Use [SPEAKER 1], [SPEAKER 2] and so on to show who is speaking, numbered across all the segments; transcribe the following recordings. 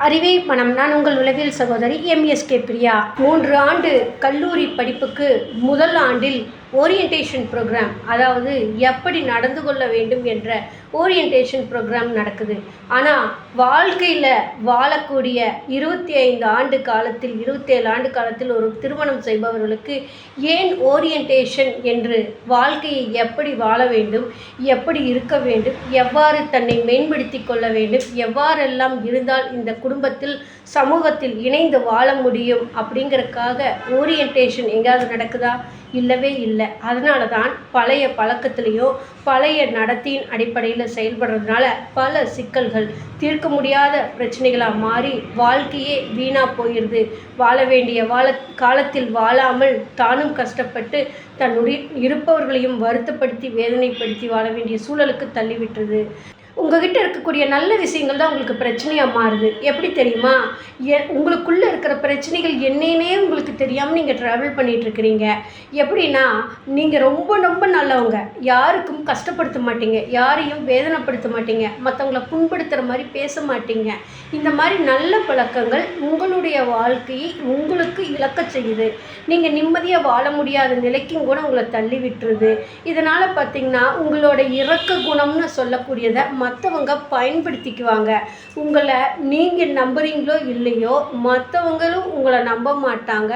[SPEAKER 1] அறிவே மனம். நான் உங்கள் உளவியல் சகோதரி எம்எஸ்கே பிரியா. 3 ஆண்டு கல்லூரி படிப்புக்கு முதல் ஆண்டில் ஓரியன்டேஷன் ப்ரோக்ராம், அதாவது எப்படி நடந்து கொள்ள வேண்டும் என்ற ஓரியன்டேஷன் ப்ரோக்ராம் நடக்குது. ஆனால் வாழ்க்கையில் வாழக்கூடிய 25 ஆண்டு காலத்தில் 27 ஆண்டு காலத்தில் ஒரு திருமணம் செய்பவர்களுக்கு ஏன் ஓரியன்டேஷன் என்று வாழ்க்கையை எப்படி வாழ வேண்டும், எப்படி இருக்க வேண்டும், எவ்வாறு தன்னை மேம்படுத்தி கொள்ள வேண்டும், எவ்வாறெல்லாம் இருந்தால் இந்த குடும்பத்தில் சமூகத்தில் இணைந்து வாழ முடியும் அப்படிங்கிறதுக்காக ஓரியன்டேஷன் எங்கேயாவது நடக்குதா? இல்லவே இல்லை. அதனால தான் பழைய பழக்கத்திலேயோ பழைய நடத்தையின் அடிப்படையில் செயல்படுறதுனால பல சிக்கல்கள், தீர்க்க முடியாத பிரச்சனைகளாக மாறி வாழ்க்கையே வீணாக போயிடுது. வாழ வேண்டிய காலத்தில் வாழாமல் தானும் கஷ்டப்பட்டு தன்னுடைய இருப்பவர்களையும் வருத்தப்படுத்தி வேதனைப்படுத்தி வாழ வேண்டிய சூழலுக்கு தள்ளிவிட்டுருது. உங்ககிட்ட இருக்கக்கூடிய நல்ல விஷயங்கள் தான் உங்களுக்கு பிரச்சனையாக மாறுது. எப்படி தெரியுமா? உங்களுக்குள்ளே இருக்கிற பிரச்சனைகள் என்னன்னே உங்களுக்கு தெரியாமல் நீங்கள் ட்ராவல் பண்ணிகிட்ருக்கிறீங்க. எப்படின்னா, நீங்கள் ரொம்ப ரொம்ப நல்லவங்க, யாருக்கும் கஷ்டப்படுத்த மாட்டீங்க, யாரையும் வேதனைப்படுத்த மாட்டீங்க, மற்றவங்கள புண்படுத்துகிற மாதிரி பேச மாட்டீங்க. இந்த மாதிரி நல்ல பழக்கங்கள் உங்களுடைய வாழ்க்கையை உங்களுக்கு இழக்கச் செய்யுது. நீங்கள் நிம்மதியாக வாழ முடியாத நிலைக்கும் கூட உங்களை தள்ளி விட்டுருது. இதனால் பார்த்திங்கன்னா உங்களோட இரக்க குணம்னு சொல்லக்கூடியதை மற்றவங்க பயன்படுத்திக்குவாங்க. உங்களை நீங்கள் நம்புறீங்களோ இல்லையோ, மற்றவங்களும் உங்களை நம்ப மாட்டாங்க.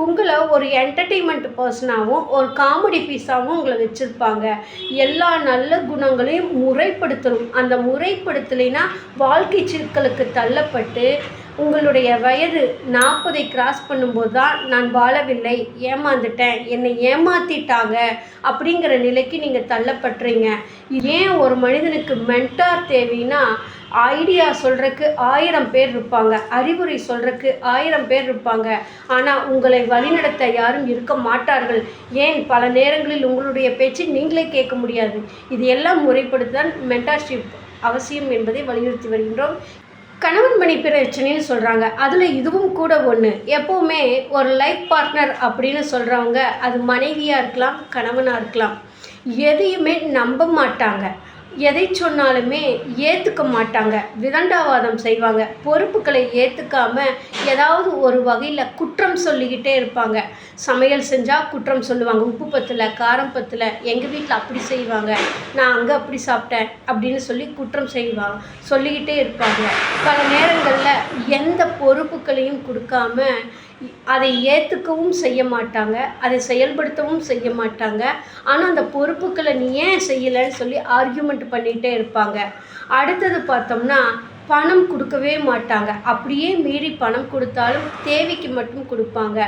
[SPEAKER 1] உங்களை ஒரு என்டர்டெயின்மெண்ட் பர்சனாகவும் ஒரு காமெடி பீஸாகவும் உங்களை வச்சுருப்பாங்க. எல்லா நல்ல குணங்களையும் முறைப்படுத்தணும். அந்த முறைப்படுத்தலைன்னா வாழ்க்கை சிக்கலுக்கு தள்ளப்பட்டு உங்களுடைய வயது 40ஐ கிராஸ் பண்ணும்போது தான் நான் வாழவில்லை, ஏமாந்துட்டேன், என்னை ஏமாற்றிட்டாங்க அப்படிங்கிற நிலைக்கு நீங்கள் தள்ளப்படுறீங்க. ஏன் ஒரு மனிதனுக்கு மென்டார் தேவைன்னா, ஐடியா சொல்கிறதுக்கு 1000 பேர் இருப்பாங்க, அறிவுரை சொல்கிறதுக்கு 1000 பேர் இருப்பாங்க. ஆனால் உங்களை வழிநடத்த யாரும் இருக்க மாட்டார்கள். ஏன் பல நேரங்களில் உங்களுடைய பேச்சு நீங்களே கேட்க முடியாது. இது எல்லாம் முறைப்படுத்தான் மென்டார்ஷிப் அவசியம் என்பதை வலியுறுத்தி வருகின்றோம். கணவன் மணி பிரச்சனைன்னு சொல்கிறாங்க, அதில் இதுவும் கூட ஒன்று. எப்போவுமே ஒரு லைஃப் பார்ட்னர் அப்படின்னு சொல்கிறவங்க அது மனைவியாக இருக்கலாம், கணவனாக இருக்கலாம், எதையுமே நம்ப மாட்டாங்க. எதை சொன்னாலுமே ஏற்றுக்க மாட்டாங்க, விதண்டாவாதம் செய்வாங்க. பொறுப்புகளை ஏற்றுக்காமல் ஏதாவது ஒரு வகையில் குற்றம் சொல்லிக்கிட்டே இருப்பாங்க. சமையல் செஞ்சால் குற்றம் சொல்லுவாங்க, உப்பு பத்தலை, காரம் பத்தலை, எங்கள் வீட்டில் அப்படி செய்வாங்க, நான் அங்கே அப்படி சாப்பிட்டேன் அப்படின்னு சொல்லி குற்றம் சொல்லிக்கிட்டே இருப்பாங்க. பல நேரங்களில் எந்த பொறுப்புகளையும் கொடுக்காம அதை ஏற்றுக்கவும் செய்ய மாட்டாங்க, அதை செயல்படுத்தவும் செய்ய மாட்டாங்க. ஆனால் அந்த பொறுப்புகளை நீ ஏன் செய்யலைன்னு சொல்லி ஆர்கியூமெண்ட் பண்ணிகிட்டே இருப்பாங்க. அடுத்தது பார்த்தோம்னா, பணம் கொடுக்கவே மாட்டாங்க. அப்படியே மீறி பணம் கொடுத்தாலும் தேவைக்கு மட்டும் கொடுப்பாங்க.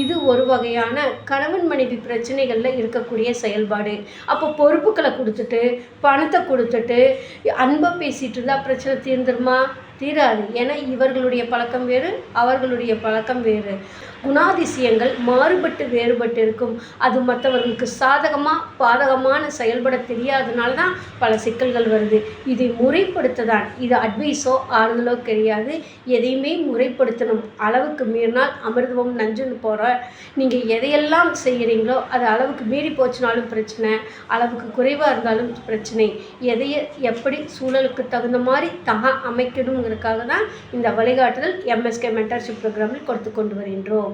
[SPEAKER 1] இது ஒரு வகையான கணவன் மனைவி பிரச்சனைகளில் இருக்கக்கூடிய செயல்பாடு. அப்போ பொறுப்புகளை கொடுத்துட்டு பணத்தை கொடுத்துட்டு அன்பாக பேசிகிட்டு இருந்தால் பிரச்சனை தீர்ந்துருமா? தீராது. ஏன்னா இவர்களுடைய பழக்கம் வேறு, அவர்களுடைய பழக்கம் வேறு. குணாதிசயங்கள் மாறுபட்டு வேறுபட்டு இருக்கும். அது மற்றவர்களுக்கு சாதகமாக பாதகமான செயல்பட தெரியாதனால தான் பல சிக்கல்கள் வருது. இதை முறைப்படுத்த தான். இது அட்வைஸோ ஆறுதலோ கிடையாது. எதையுமே முறைப்படுத்தணும். அளவுக்கு மீறினால் அமிர்தமும் நஞ்சுன்னு போகிற நீங்கள் எதையெல்லாம் செய்கிறீங்களோ அது அளவுக்கு மீறி போச்சுனாலும் பிரச்சனை, அளவுக்கு குறைவாக இருந்தாலும் பிரச்சனை. எதையை எப்படி சூழலுக்கு தகுந்த மாதிரி அமைக்கணுங்கிறதுக்காக தான் இந்த வழிகாட்டுதல் எம்எஸ்கே மென்டார்ஷிப் ப்ரோக்ராமில் கொடுத்து கொண்டு வருகின்றோம்.